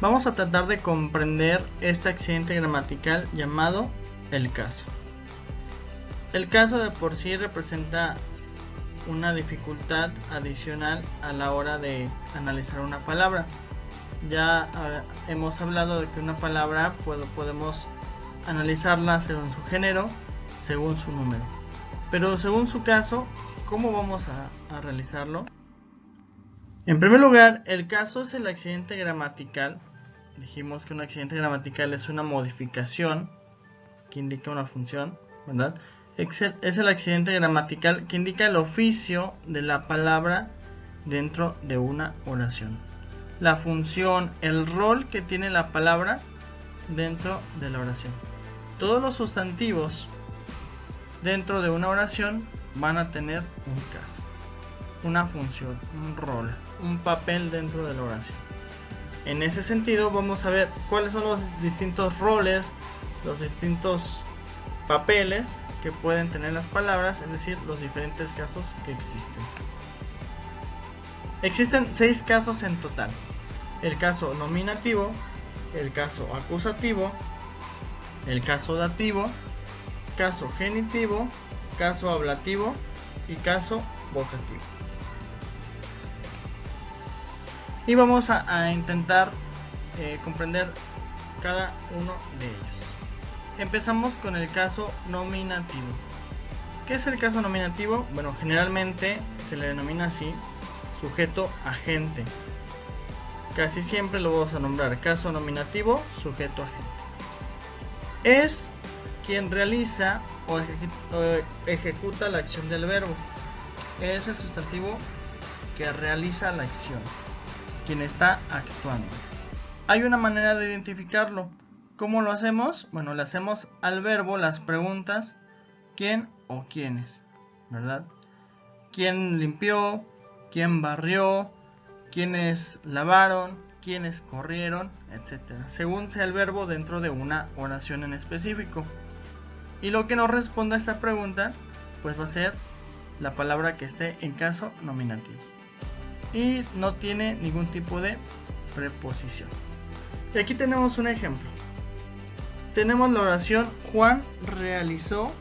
Vamos a tratar de comprender este accidente gramatical llamado el caso. El caso de por sí representa una dificultad adicional a la hora de analizar una palabra. Ya hemos hablado de que una palabra podemos analizarla según su género, según su número. Pero según su caso, ¿cómo vamos a realizarlo? En primer lugar, el caso es el accidente gramatical. Dijimos que un accidente gramatical es una modificación que indica una función, ¿verdad? Es el accidente gramatical que indica el oficio de la palabra dentro de una oración. La función, el rol que tiene la palabra dentro de la oración. Todos los sustantivos dentro de una oración van a tener un caso, una función, un rol, un papel dentro de la oración. En ese sentido vamos a ver cuáles son los distintos roles, los distintos papeles que pueden tener las palabras, es decir, los diferentes casos que existen. Existen 6 casos en total: el caso nominativo, el caso acusativo, el caso dativo, caso genitivo, caso ablativo y caso vocativo. Y vamos a intentar comprender cada uno de ellos. Empezamos con el caso nominativo. ¿Qué es el caso nominativo? Bueno, generalmente se le denomina así: sujeto agente. Casi siempre lo vamos a nombrar caso nominativo, sujeto agente. Es quien realiza o ejecuta la acción del verbo. Es el sustantivo que realiza la acción, quien está actuando. Hay una manera de identificarlo. ¿Cómo lo hacemos? Bueno, le hacemos al verbo las preguntas ¿quién o quiénes? ¿Verdad? ¿Quién limpió? ¿Quién barrió? ¿Quiénes lavaron? ¿Quiénes corrieron? Etcétera. Según sea el verbo dentro de una oración en específico. Y lo que nos responda a esta pregunta, pues va a ser la palabra que esté en caso nominativo. Y no tiene ningún tipo de preposición. Y aquí tenemos un ejemplo. Tenemos la oración Juan realizó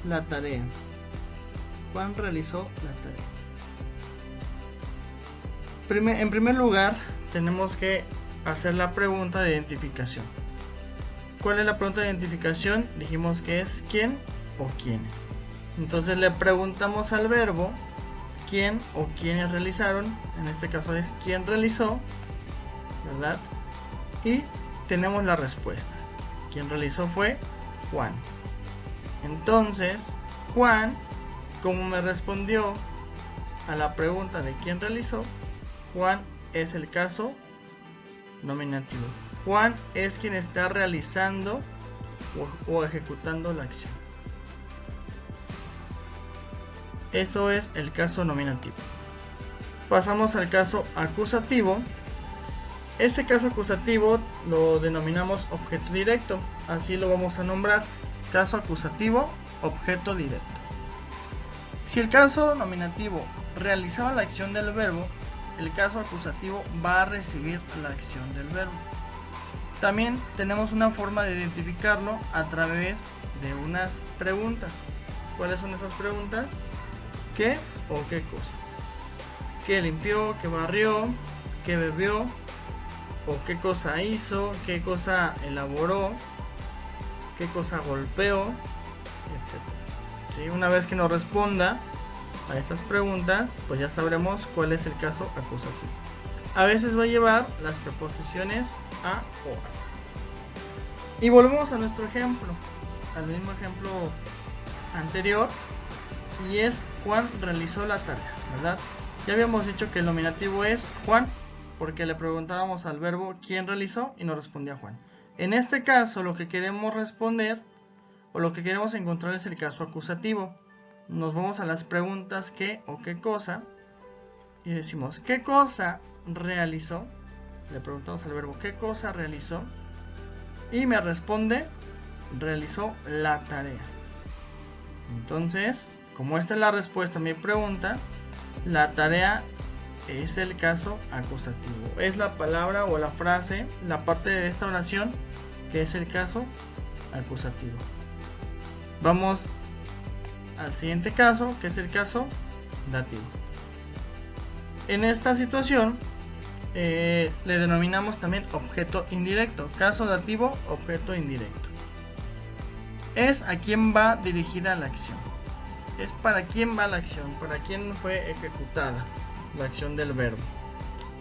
la tarea. Juan realizó la tarea. En primer lugar, tenemos que hacer la pregunta de identificación. ¿Cuál es la pregunta de identificación? Dijimos que es quién o quiénes. Entonces le preguntamos al verbo quién o quiénes realizaron. En este caso es quién realizó, ¿verdad? Y tenemos la respuesta. Quien realizó fue Juan. Entonces, Juan, como me respondió a la pregunta de quién realizó, Juan es el caso nominativo. Juan es quien está realizando o ejecutando la acción. Esto es el caso nominativo. Pasamos al caso acusativo. Este caso acusativo lo denominamos objeto directo, así lo vamos a nombrar: caso acusativo, objeto directo. Si el caso nominativo realizaba la acción del verbo, el caso acusativo va a recibir la acción del verbo. También tenemos una forma de identificarlo a través de unas preguntas. ¿Cuáles son esas preguntas? ¿Qué o qué cosa? ¿Qué limpió? ¿Qué barrió? ¿Qué bebió? ¿O qué cosa hizo? ¿Qué cosa elaboró? ¿Qué cosa golpeó? Etcétera. ¿Sí? Una vez que nos responda a estas preguntas, pues ya sabremos cuál es el caso acusativo. A veces va a llevar las preposiciones a o a. Y volvemos a nuestro ejemplo, al mismo ejemplo anterior, y es Juan realizó la tarea, ¿verdad? Ya habíamos dicho que el nominativo es Juan, porque le preguntábamos al verbo quién realizó y nos respondía Juan. En este caso, lo que queremos responder o lo que queremos encontrar es el caso acusativo. Nos vamos a las preguntas qué o qué cosa y decimos ¿qué cosa realizó? Le preguntamos al verbo ¿qué cosa realizó? Y me responde realizó la tarea. Entonces, como esta es la respuesta a mi pregunta, la tarea es el caso acusativo. Es la palabra o la frase, la parte de esta oración que es el caso acusativo. Vamos al siguiente caso, que es el caso dativo. En esta situación le denominamos también objeto indirecto. Caso dativo, objeto indirecto. Es a quién va dirigida la acción. Es para quién va la acción, para quién fue ejecutada la acción del verbo.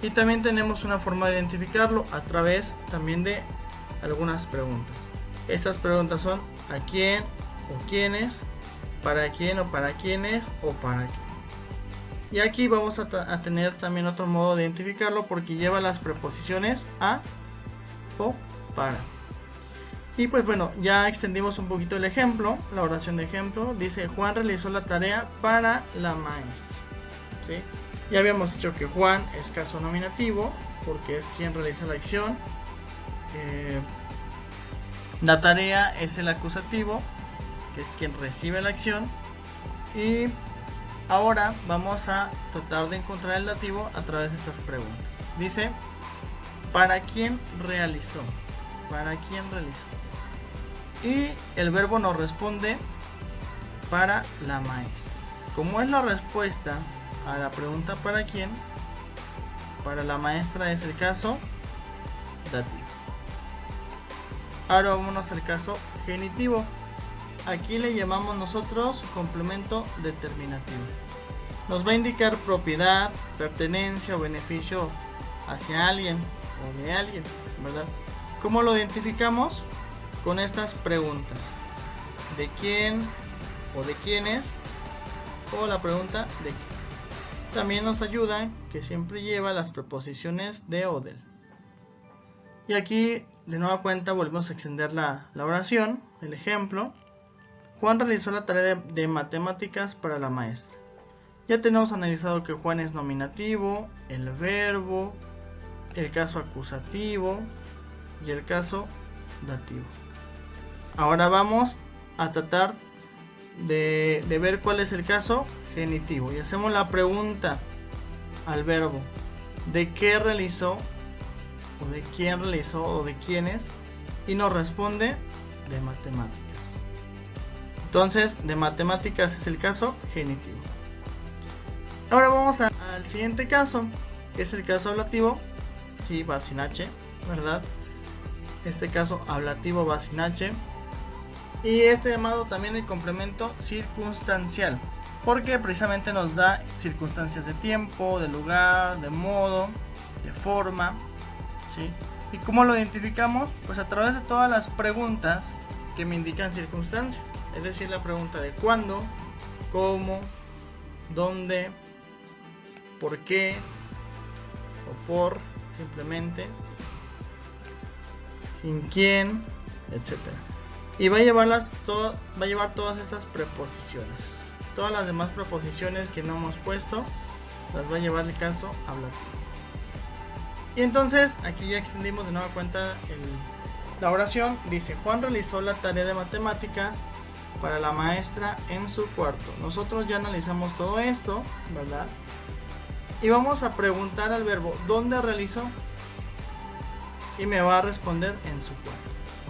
Y también tenemos una forma de identificarlo a través también de algunas preguntas. Estas preguntas son a quién o quiénes, para quién o para quiénes o para qué. Y aquí vamos a tener también otro modo de identificarlo porque lleva las preposiciones a o para. Y pues bueno, ya extendimos un poquito el ejemplo, la oración de ejemplo. Dice: Juan realizó la tarea para la maestra. ¿Sí? Ya habíamos dicho que Juan es caso nominativo porque es quien realiza la acción. La tarea es el acusativo, que es quien recibe la acción. Y ahora vamos a tratar de encontrar el dativo a través de estas preguntas. Dice: ¿para quién realizó? ¿Para quién realizó? Y el verbo nos responde: para la maestra. Como es la respuesta a la pregunta ¿para quién?, para la maestra es el caso dativo. Ahora vámonos al caso genitivo. Aquí le llamamos nosotros complemento determinativo. Nos va a indicar propiedad, pertenencia o beneficio hacia alguien o de alguien, ¿verdad? ¿Cómo lo identificamos? Con estas preguntas: ¿de quién o de quiénes? O la pregunta ¿de qué? También nos ayuda que siempre lleva las preposiciones de o del. Y aquí de nueva cuenta volvemos a extender la oración, el ejemplo. Juan realizó la tarea de matemáticas para la maestra. Ya tenemos analizado que Juan es nominativo, el verbo, el caso acusativo y el caso dativo. Ahora vamos a tratar de ver cuál es el caso genitivo y hacemos la pregunta al verbo: ¿de qué realizó? O de quién realizó o de quiénes, y nos responde: de matemáticas. Entonces, de matemáticas es el caso genitivo. Ahora vamos al siguiente caso, que es el caso ablativo. Sí, va sin H, ¿verdad? Este caso ablativo va sin H. Y este llamado también el complemento circunstancial, porque precisamente nos da circunstancias de tiempo, de lugar, de modo, de forma. ¿Sí? ¿Y cómo lo identificamos? Pues a través de todas las preguntas que me indican circunstancia. Es decir, la pregunta de cuándo, cómo, dónde, por qué o por, simplemente, sin quién, etc. Y va a llevar todas estas preposiciones. Todas las demás preposiciones que no hemos puesto las va a llevar el caso ablativo. Y entonces aquí ya extendimos de nueva cuenta la oración. Dice: Juan realizó la tarea de matemáticas para la maestra en su cuarto. Nosotros ya analizamos todo esto, ¿verdad? Y vamos a preguntar al verbo: ¿dónde realizó? Y me va a responder: en su cuarto.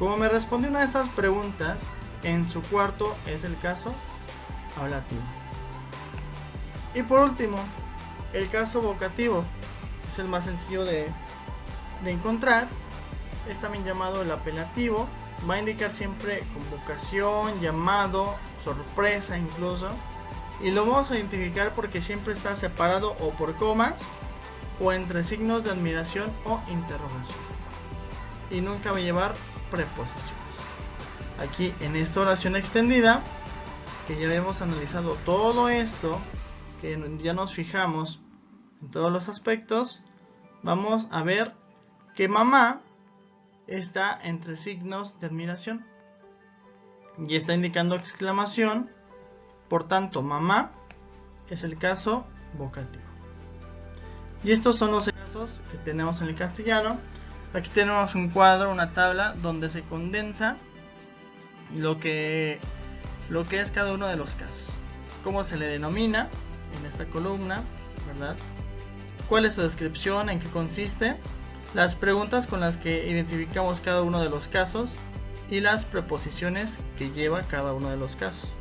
Como me responde una de esas preguntas, en su cuarto es el caso ablativo. Y por último, el caso vocativo. Es el más sencillo de encontrar. Es también llamado el apelativo. Va a indicar siempre convocación, llamado, sorpresa incluso. Y lo vamos a identificar porque siempre está separado o por comas o entre signos de admiración o interrogación. Y nunca va a llevar preposiciones. Aquí en esta oración extendida, que ya hemos analizado todo esto, que ya nos fijamos en todos los aspectos, vamos a ver que mamá está entre signos de admiración y está indicando exclamación. Por tanto, mamá es el caso vocativo. Y estos son los casos que tenemos en el castellano. Aquí tenemos un cuadro, una tabla donde se condensa lo que es cada uno de los casos, cómo se le denomina en esta columna, ¿verdad? cuál es su descripción, en qué consiste, las preguntas con las que identificamos cada uno de los casos y las preposiciones que lleva cada uno de los casos.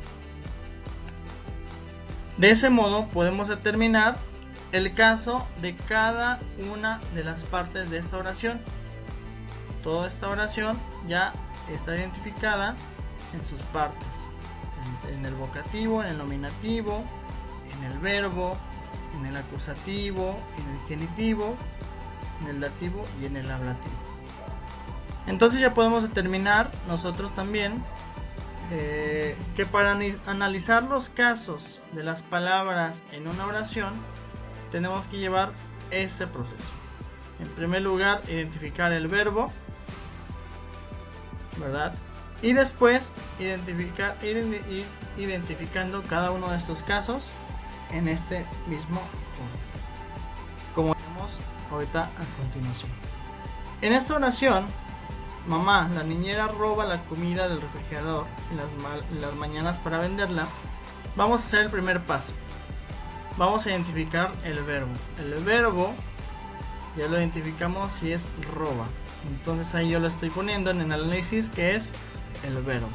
De ese modo podemos determinar el caso de cada una de las partes de esta oración. Toda esta oración ya está identificada en sus partes, en el vocativo, en el nominativo, en el verbo, en el acusativo, en el genitivo, en el dativo y en el ablativo. Entonces ya podemos determinar nosotros también que para analizar los casos de las palabras en una oración tenemos que llevar este proceso. En primer lugar, identificar el verbo, ¿verdad? Y después ir identificando cada uno de estos casos en este mismo orden, como vemos ahorita a continuación. En esta oración, mamá, la niñera roba la comida del refrigerador en las mañanas para venderla. Vamos a hacer el primer paso. Vamos a identificar el verbo. El verbo ya lo identificamos si es roba. Entonces ahí yo lo estoy poniendo en el análisis que es el verbo.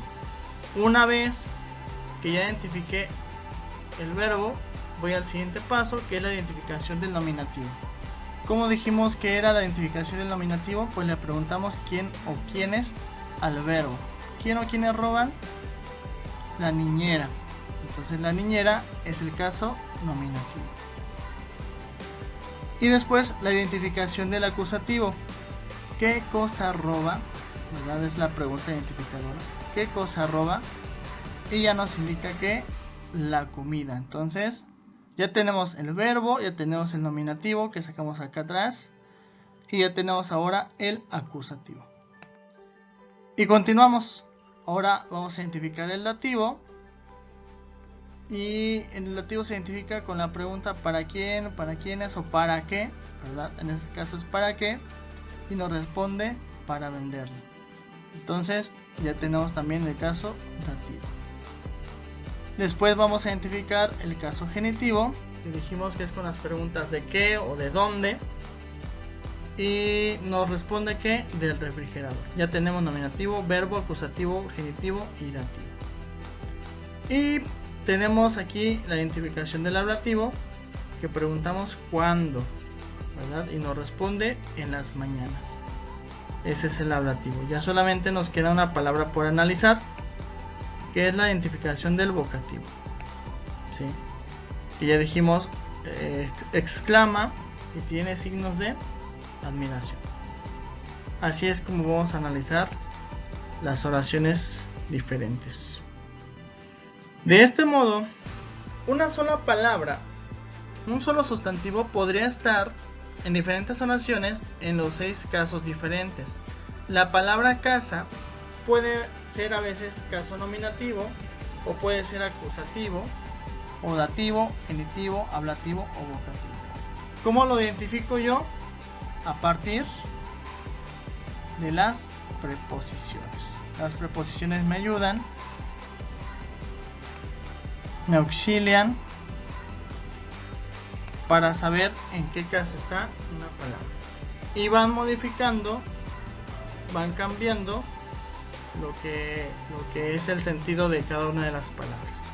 Una vez que ya identifiqué el verbo, voy al siguiente paso, que es la identificación del nominativo. ¿Cómo dijimos que era la identificación del nominativo? Pues le preguntamos quién o quiénes al verbo. ¿Quién o quiénes roban? La niñera. Entonces la niñera es el caso nominativo. Y después la identificación del acusativo. ¿Qué cosa roba? ¿Verdad? Es la pregunta identificadora. ¿Qué cosa roba? Y ya nos indica que la comida. Entonces ya tenemos el verbo, ya tenemos el nominativo que sacamos acá atrás y ya tenemos ahora el acusativo. Y continuamos. Ahora vamos a identificar el dativo. Y el dativo se identifica con la pregunta ¿para quién? ¿Para quiénes? O ¿para qué? ¿Verdad? En este caso es ¿para qué? Y nos responde para venderlo. Entonces ya tenemos también el caso dativo. Después vamos a identificar el caso genitivo, que dijimos que es con las preguntas de qué o de dónde. Y nos responde que del refrigerador. Ya tenemos nominativo, verbo, acusativo, genitivo y dativo. Y tenemos aquí la identificación del ablativo, que preguntamos cuándo, ¿verdad? Y nos responde en las mañanas. Ese es el ablativo. Ya solamente nos queda una palabra por analizar, que es la identificación del vocativo, ¿sí? Que ya dijimos, exclama y tiene signos de admiración. Así es como vamos a analizar las oraciones diferentes. De este modo, una sola palabra, un solo sustantivo podría estar en diferentes oraciones en los 6 casos diferentes. La palabra casa puede ser a veces caso nominativo, o puede ser acusativo, o dativo, genitivo, ablativo o vocativo. ¿Cómo lo identifico yo? A partir de las preposiciones. Las preposiciones me ayudan, me auxilian para saber en qué caso está una palabra. Y van modificando, van cambiando lo que es el sentido de cada una de las palabras.